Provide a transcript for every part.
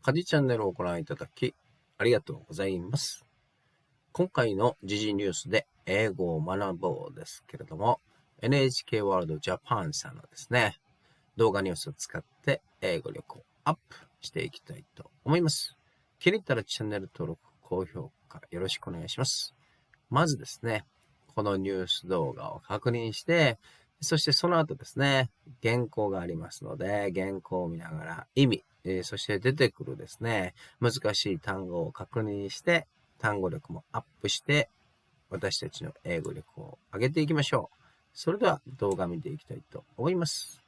家事チャンネルをご覧いただきありがとうございます。今回の時事ニュースで英語を学ぼうですけれども、NHK ワールドジャパンさんのですね、動画ニュースを使って英語力をアップしていきたいと思います。気に入ったらチャンネル登録、高評価よろしくお願いします。まずですね、このニュース動画を確認して、そしてその後ですね、原稿がありますので、原稿を見ながら意味、そして出てくるですね、難しい単語を確認して、単語力もアップして、私たちの英語力を上げていきましょう。それでは動画見ていきたいと思います。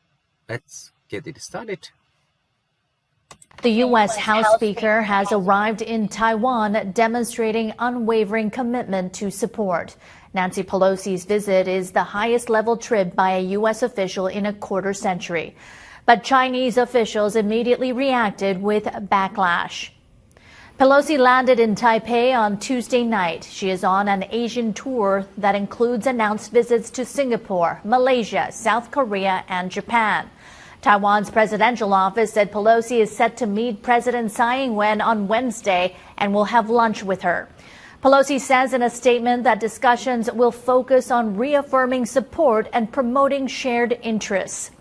Let's get it started. The U.S. House Speaker has arrived in Taiwan, demonstrating unwavering commitment to support. Nancy Pelosi's visit is the highest-level trip by a U.S. official in a quarter century. But Chinese officials immediately reacted with backlash. Pelosi landed in Taipei on Tuesday night. She is on an Asian tour that includes announced visits to Singapore, Malaysia, South Korea, and Japan. Taiwan's presidential office said Pelosi is set to meet President Tsai Ing-wen on Wednesday and will have lunch with her. Pelosi says in a statement that discussions will focus on reaffirming support and promoting shared interests.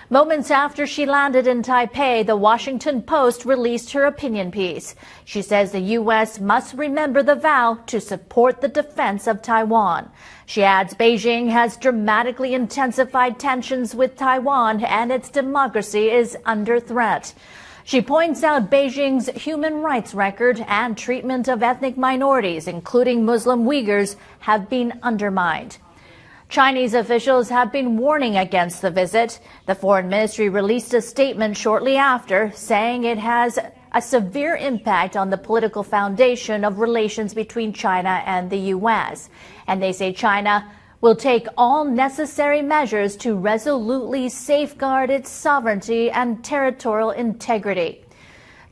Moments after she landed in Taipei, the Washington Post released her opinion piece. She says the U.S. must remember the vow to support the defense of Taiwan. She adds Beijing has dramatically intensified tensions with Taiwan and its democracy is under threat. She points out Beijing's human rights record and treatment of ethnic minorities, including Muslim Uyghurs, have been undermined. Chinese officials have been warning against the visit. The foreign ministry released a statement shortly after, saying it has a severe impact on the political foundation of relations between China and the U.S. And they say China will take all necessary measures to resolutely safeguard its sovereignty and territorial integrity.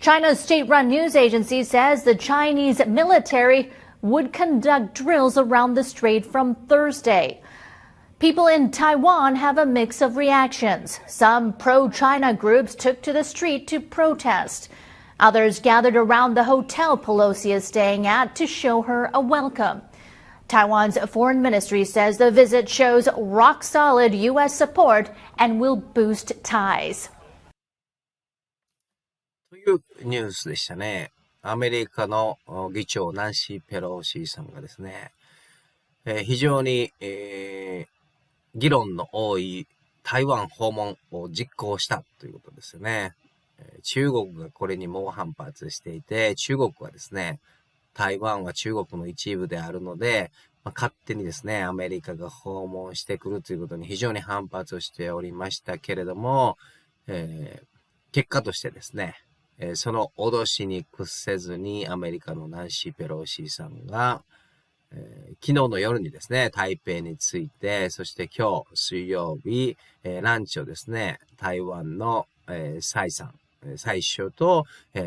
China's state-run news agency says the Chinese military would conduct drills around the strait from Thursday. People in Taiwan have a mix of reactions. Some pro-China groups took to the street to protest. Others gathered around the hotel Pelosi is staying at to show her a welcome. Taiwan's foreign ministry says the visit shows rock-solid U.S. support and will boost ties. というニュースでしたね。アメリカの議長ナンシー・ペロシさんがですね、非常に、議論の多い台湾訪問を実行したということですよね。中国がこれに猛反発していて、中国はですね、台湾は中国の一部であるので、勝手にですね、アメリカが訪問してくるということに非常に反発しておりましたけれども、結果としてですね、その脅しに屈せずにアメリカのナンシー・ペロシさんが、昨日の夜にですね、台北に着いて、そして今日水曜日、ランチをですね、台湾の、蔡首相と、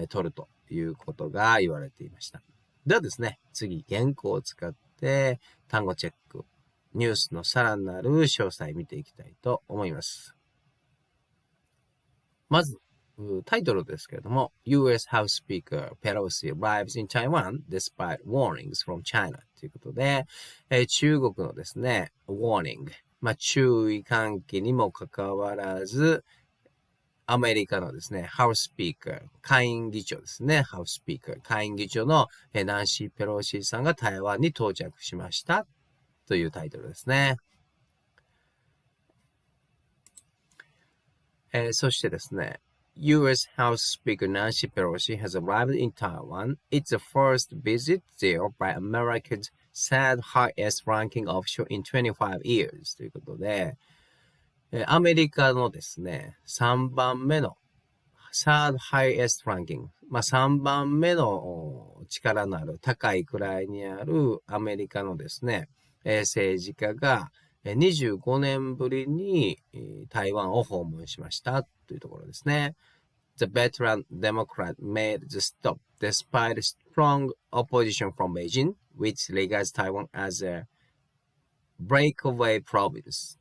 取るということが言われていました。ではですね、次、原稿を使って単語チェック、ニュースのさらなる詳細見ていきたいと思います。まず、タイトルですけれども、U.S. House Speaker Pelosi arrives in Taiwan despite warnings from China ということで、中国のですね、warning、注意喚起にもかかわらず、アメリカのですね、House Speaker、下院議長ですね、House Speaker、下院議長のナンシー・ペロシさんが台湾に到着しましたというタイトルですね。そしてですね、U.S. House Speaker Nancy Pelosi has arrived in Taiwan. It's the first visit there by America's third highest ranking official in 25 years. ということで、アメリカのですね、3番目の third highest ranking。3番目の力のある高い位にあるアメリカのですね、政治家が25年ぶりに台湾を訪問しましたというところですね。The veteran Democrat made the stop despite strong opposition from Beijing, which regards Taiwan as a breakaway province.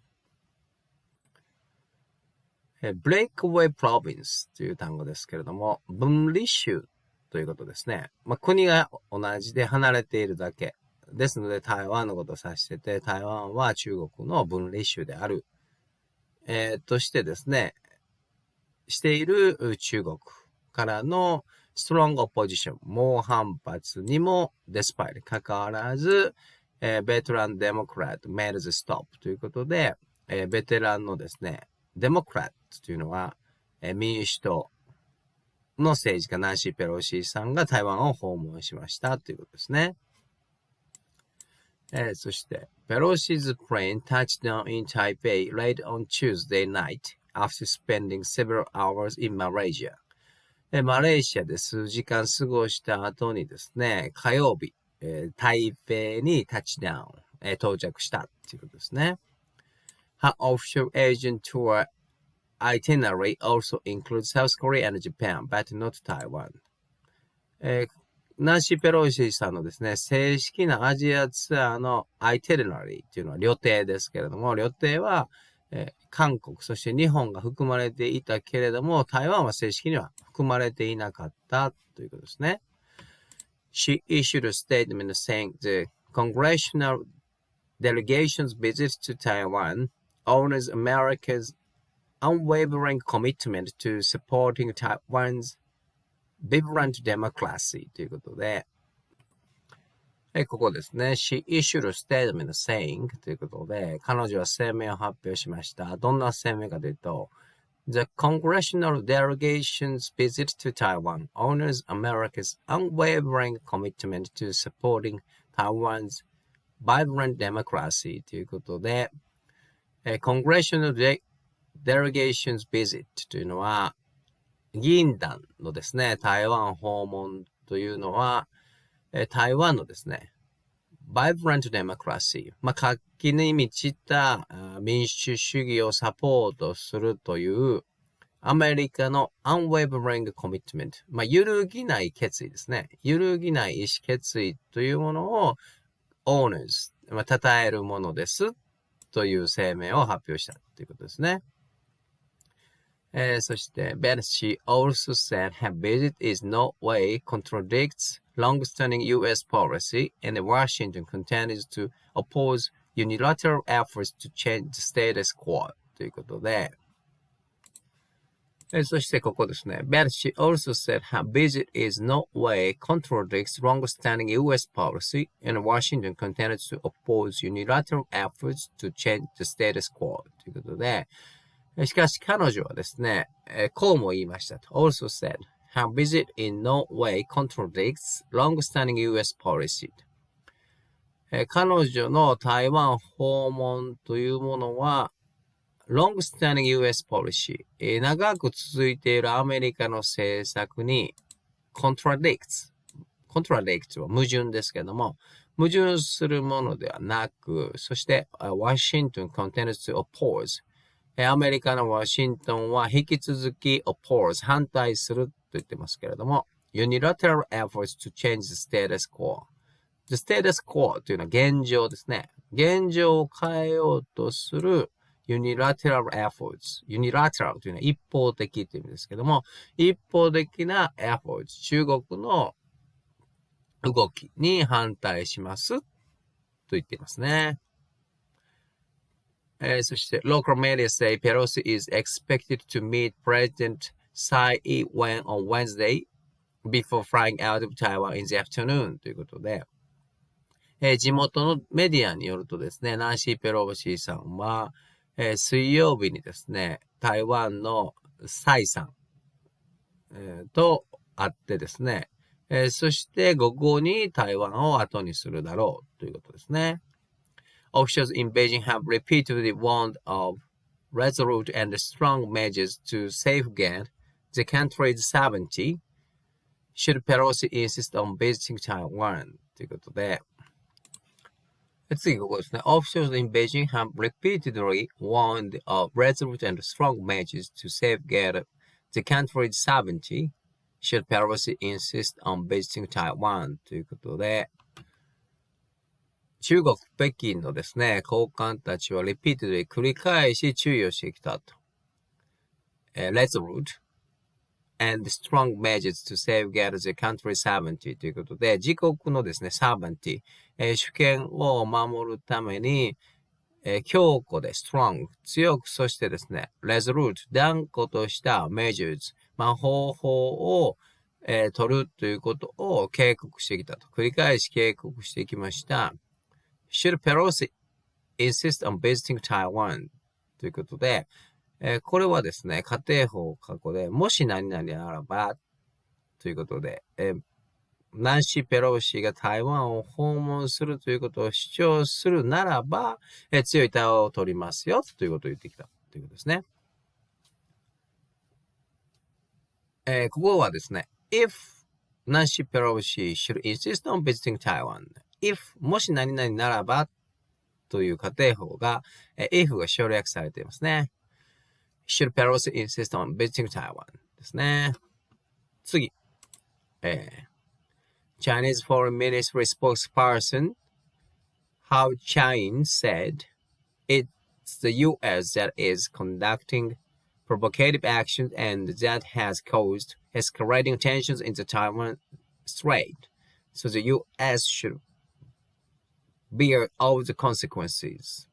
breakaway province という単語ですけれども、分離州ということですね。国が同じで離れているだけ。ですので、台湾のことを指してて、台湾は中国の分離州である。としてですね、している中国からのstrong opposition、猛反発にも、despite に関わらず、ベテランデモクラット made the stop ということで、ベテランのですね、デモクラットというのは、民主党の政治家ナンシー・ペロシさんが台湾を訪問しましたということですね。そして、Pelosi's plane touched down in Taipei late on Tuesday night after spending several hours in Malaysia. マレーシアで数時間過ごした後にですね、火曜日、台北にタッチダウン、到着したということですね。Her offshore Asian tour itinerary also includes South Korea and Japan, but not Taiwan. ナンシー・ペロシさんのですね、正式なアジアツアーのアイテリナリーっていうのは旅程ですけれども、旅程は、韓国、そして日本が含まれていたけれども、台湾は正式には含まれていなかったということですね。She issued a statement saying the congressional delegation's visit to Taiwan honors America's unwavering commitment to supporting Taiwan's vibrant democracy ということで、ここですね。She issued a statement saying ということで、彼女は声明を発表しました。どんな声明かというと、The congressional delegation's visit to Taiwan honors America's unwavering commitment to supporting Taiwan's vibrant democracy ということで、congressional delegation's visit というのは、議員団のですね、台湾訪問というのは、台湾のですね、vibrant democracy、活気に満ちた民主主義をサポートするというアメリカの unwavering commitment、揺るぎない決意ですね。揺るぎない意思決意というものを honors、称えるものですという声明を発表したということですね。そして、But she also said her visit is no way contradicts long-standing U.S. policy and Washington continues to oppose unilateral efforts to change the status quo ということで、そしてここですね。But she also said her visit is no way contradicts long-standing U.S. policy and Washington continues to oppose unilateral efforts to change the status quo ということで、しかし彼女はですね、こうも言いましたと。Also said, her visit in no way contradicts long-standing U.S. policy. 彼女の台湾訪問というものは、long-standing U.S. policy、長く続いているアメリカの政策に contradicts は矛盾ですけども、矛盾するものではなく、そして、Washington continues to opposeアメリカのワシントンは引き続き oppose 反対すると言ってますけれども unilateral efforts to change the status quo the status quo というのは現状ですね。現状を変えようとする unilateral efforts unilateral というのは一方的という意味ですけども一方的な efforts 中国の動きに反対しますと言っていますね。そして、local media say Pelosi is expected to meet President Tsai Ing-wen on Wednesday before flying out of Taiwan in the afternoon ということで、地元のメディアによるとですね、ナンシー・ペロシさんは、水曜日にですね、台湾の蔡さん、と会ってですね、そして午後に台湾を後にするだろうということですね。Officials in Beijing have repeatedly warned of resolute and strong measures to safeguard the country's sovereignty should Pelosi insist on visiting Taiwan ということで、次ここですね。Officials in Beijing have repeatedly warned of resolute and strong measures to safeguard the country's sovereignty should Pelosi insist on visiting Taiwan ということで、中国、北京のですね、高官たちはリピートで繰り返し注意をしてきたと。resolute and strong measures to safeguard the country's sovereignty ということで、自国のですね、sovereignty、主権を守るために、強固で strong、強く、そしてですね、resolute、断固とした measures、方法を、取るということを警告してきたと。繰り返し警告してきました。Should Pelosi insist on visiting Taiwan? ということで、これはですね、仮定法過去で、もし何々ならば、ということで、ナンシー・ペロシが台湾を訪問するということを主張するならば、強い対応を取りますよ、ということを言ってきたということですね。ここはですね、if Nancy Pelosi should insist on visiting Taiwan, if もし何々ならばという仮定法が、if が省略されていますね。should Pelosi insist on visiting Taiwan ですね。次。Chinese Foreign Ministry spokesperson Hao Chien said it's the U.S. that is conducting provocative actions and that has caused escalating tensions in the Taiwan Strait. So the U.S. should bear all the consequences.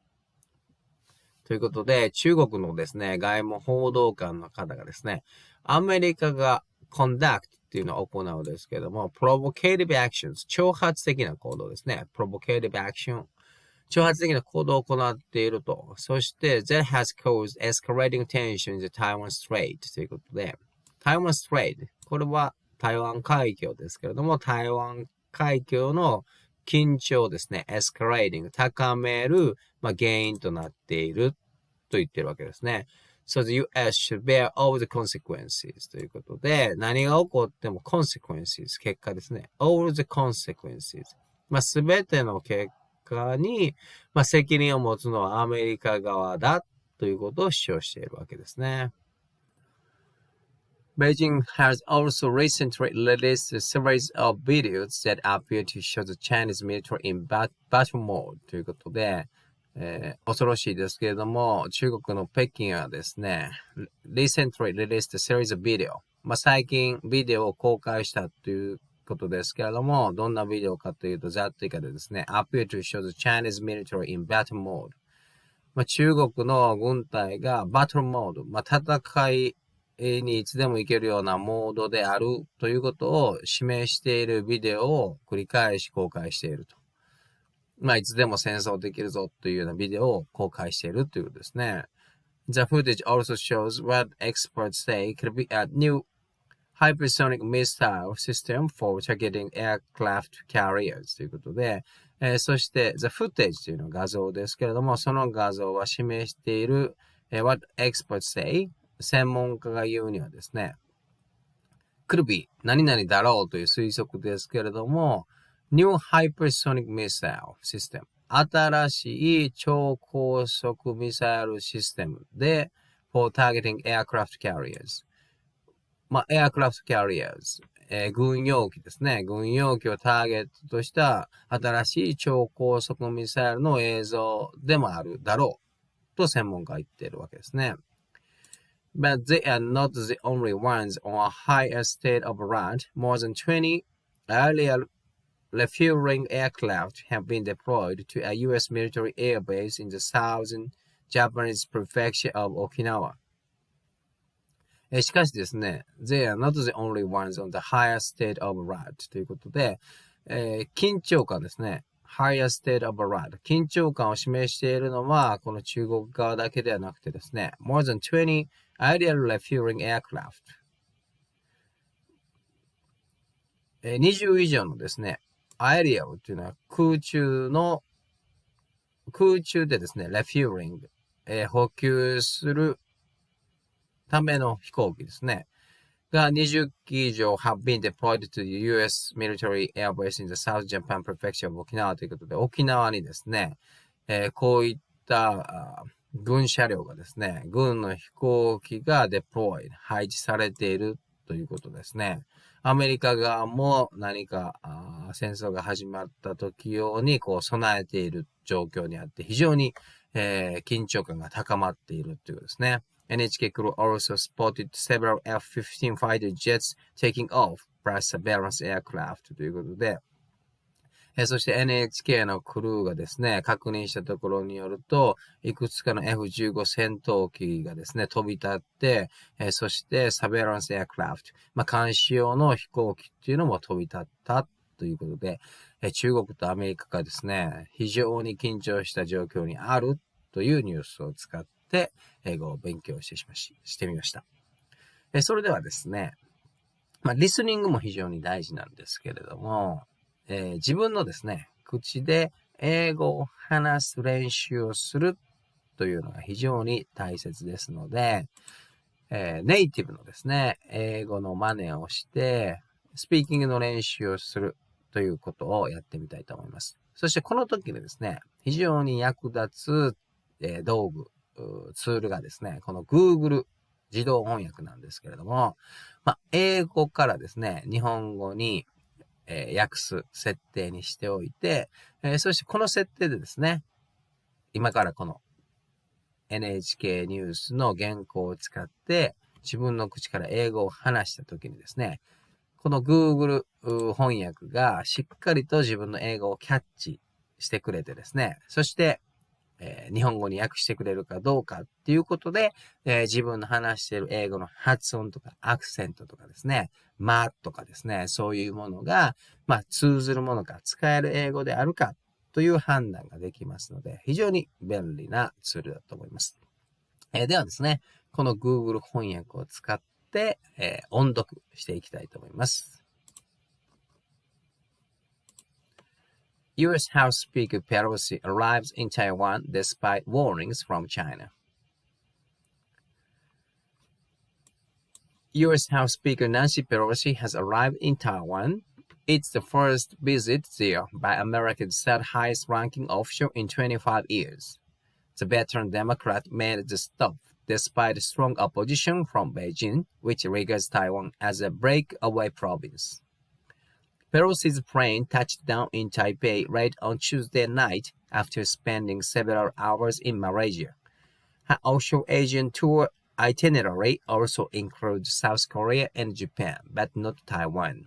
ということで、中国のですね、外務報道官の方がですね、アメリカが conduct っていうのを行うですけども、provocative actions、挑発的な行動ですね。provocative action、挑発的な行動を行っていると。そして、that has caused escalating tension in the Taiwan Strait ということで、Taiwan Strait、これは台湾海峡ですけれども、台湾海峡の緊張ですね、escalating、高める、原因となっていると言ってるわけですね。So the US should bear all the consequences ということで、何が起こっても consequences、結果ですね。all the consequences。すべての結果に、責任を持つのはアメリカ側だということを主張しているわけですね。Beijing has also recently released a series of videos that appear to show the Chinese military in battle mode ということで、恐ろしいですけれども、中国の北京はですね、recently released a series of video。最近ビデオを公開したということですけれども、どんなビデオかというと、ざっと以下でですね、appear to show the Chinese military in battle mode。中国の軍隊がバトルモード、戦いにいつでも行けるようなモードであるということを示しているビデオを繰り返し公開していると。いつでも戦争できるぞというようなビデオを公開しているということですね。The footage also shows what experts say could be a new hypersonic missile system for targeting aircraft carriers ということで、そして The footage というのは画像ですけれども、その画像は示している、what experts say 専門家が言うにはですね、could be 何々だろうという推測ですけれども、New Hypersonic Missile System 新しい超高速ミサイルシステムで for targeting aircraft carriers aircraft carriers、軍用機ですね。軍用機をターゲットとした新しい超高速ミサイルの映像でもあるだろうと専門家は言っているわけですね。But they are not the only ones on a higher state of alert. More than 20 earlier refueling aircraft have been deployed to a U.S. military airbase in the southern Japanese prefecture of Okinawa. しかしですね、they are not the only ones on the higher state of alert ということで、緊張感ですね。higher state of alert 緊張感を示しているのは、この中国側だけではなくてですね、more than 20 ideal refueling aircraft 20以上のですね、アイリアルというのは空中でですね、refueling、補給するための飛行機ですね。が20機以上 have been deployed to the US military airbase in the South Japan prefecture of Okinawa ということで、沖縄にですね、こういった軍車両がですね、軍の飛行機が deployed、配置されているということですね。アメリカ側も何か戦争が始まった時用に備えている状況にあって非常に、緊張感が高まっているということですね。NHK crew also spotted several F-15 fighter jets taking off, plus surveillance aircraft ということで、そして NHK のクルーがですね、確認したところによると、いくつかの F-15 戦闘機がですね、飛び立って、そしてサベランスエアクラフト、監視用の飛行機っていうのも飛び立ったということで、中国とアメリカがですね、非常に緊張した状況にあるというニュースを使って、英語を勉強してみました。それではですね、リスニングも非常に大事なんですけれども、自分のですね、口で英語を話す練習をするというのが非常に大切ですので、ネイティブのですね、英語の真似をして、スピーキングの練習をするということをやってみたいと思います。そしてこの時にですね、非常に役立つ、道具、ツールがですね、この Google 自動翻訳なんですけれども、英語からですね、日本語に訳す設定にしておいて、そしてこの設定でですね、今からこの NHK ニュースの原稿を使って自分の口から英語を話したときにですね、この Google 翻訳がしっかりと自分の英語をキャッチしてくれてですね、そして日本語に訳してくれるかどうかっていうことで、自分の話している英語の発音とかアクセントとかですね、とかですね、そういうものが、通ずるものか使える英語であるかという判断ができますので、非常に便利なツールだと思います。ではですね、この Google 翻訳を使って、音読していきたいと思います。U.S. House Speaker Pelosi arrives in Taiwan despite warnings from China. U.S. House Speaker Nancy Pelosi has arrived in Taiwan. It's the first visit there by America's third highest-ranking official in 25 years. The veteran Democrat made the stop despite strong opposition from Beijing, which regards Taiwan as a breakaway province. Pelosi's plane touched down in Taipei late on Tuesday night after spending several hours in Malaysia. Her offshore Asian tour itinerary also includes South Korea and Japan, but not Taiwan.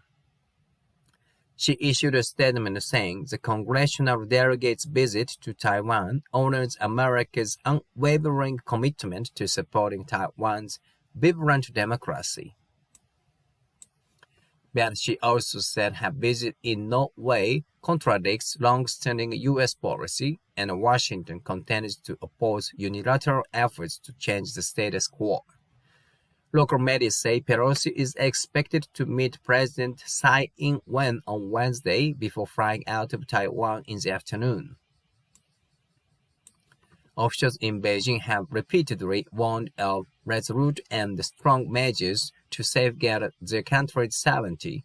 She issued a statement saying the congressional delegate's visit to Taiwan honors America's unwavering commitment to supporting Taiwan's vibrant democracy. But she also said her visit in no way contradicts long-standing U.S. policy, and Washington continues to oppose unilateral efforts to change the status quo. Local media say Pelosi is expected to meet President Tsai Ing-wen on Wednesday before flying out of Taiwan in the afternoon. Officials in Beijing have repeatedly warned of resolute and strong measures to safeguard their country's sovereignty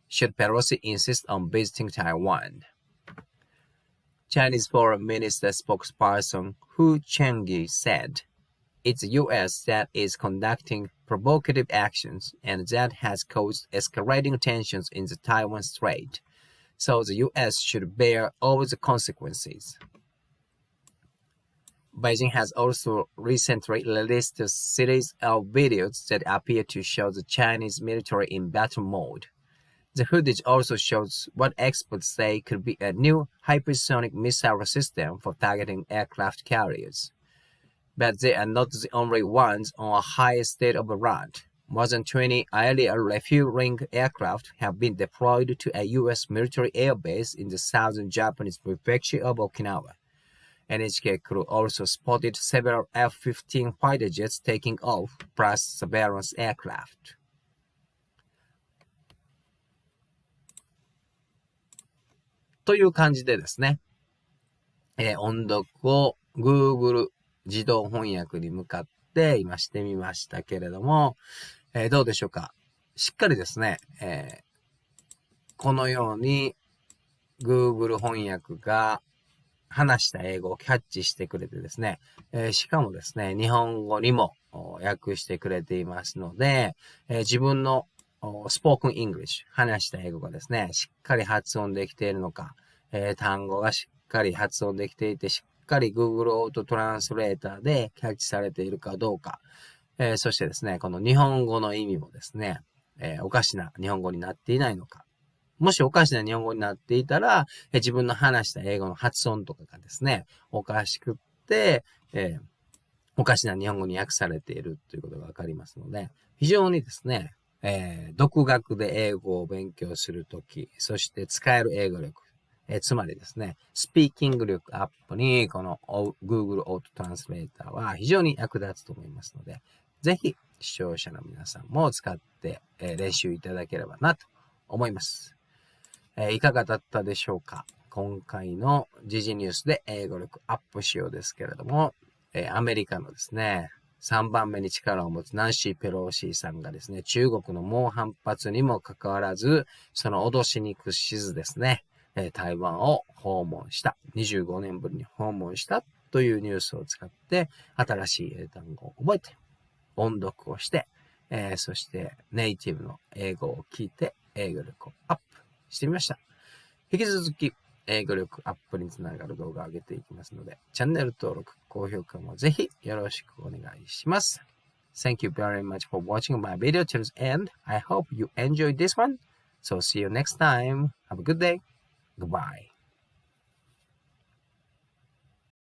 should Pelosi insist on visiting Taiwan. Chinese Foreign Minister spokesperson Hu Chengyi said, "It's the U.S. that is conducting provocative actions and that has caused escalating tensions in the Taiwan Strait, so the U.S. should bear all the consequences." Beijing has also recently released a series of videos that appear to show the Chinese military in battle mode. The footage also shows what experts say could be a new hypersonic missile system for targeting aircraft carriers. But they are not the only ones on a high state of alert. More than 20 aerial refueling aircraft have been deployed to a U.S. military airbase in the southern Japanese prefecture of Okinawa.NHK crew also spotted several F-15 fighter jets taking off, plus surveillance aircraft. という感じでですね、音読を Google 自動翻訳に向かって今してみましたけれども、どうでしょうか。しっかりですね、このように Google 翻訳が話した英語をキャッチしてくれてですね、しかもですね、日本語にも訳してくれていますので、自分のスポークンイングリッシュ、話した英語がですね、しっかり発音できているのか、単語がしっかり発音できていて、しっかり Google オートトランスレーターでキャッチされているかどうか、そしてですね、この日本語の意味もですね、おかしな日本語になっていないのか。もしおかしな日本語になっていたら、自分の話した英語の発音とかがですね、おかしくって、おかしな日本語に訳されているということがわかりますので、非常にですね、独学で英語を勉強するとき、そして使える英語力、つまりですね、スピーキング力アップに、この Google オートトランスレーターは非常に役立つと思いますので、ぜひ視聴者の皆さんも使って、練習いただければなと思います。いかがだったでしょうか？今回の時事ニュースで英語力アップしようですけれども、アメリカのですね、3番目に力を持つナンシー・ペローシーさんがですね、中国の猛反発にもかかわらず、その脅しに屈しずですね、台湾を訪問した。25年ぶりに訪問したというニュースを使って、新しい英単語を覚えて、音読をして、そしてネイティブの英語を聞いて、英語力をアップしてみました。引き続き、英語力アップにつながる動画を上げていきますので、チャンネル登録、高評価もぜひよろしくお願いします。Thank you very much for watching my video till the end. I hope you enjoyed this one. So see you next time. Have a good day. Goodbye.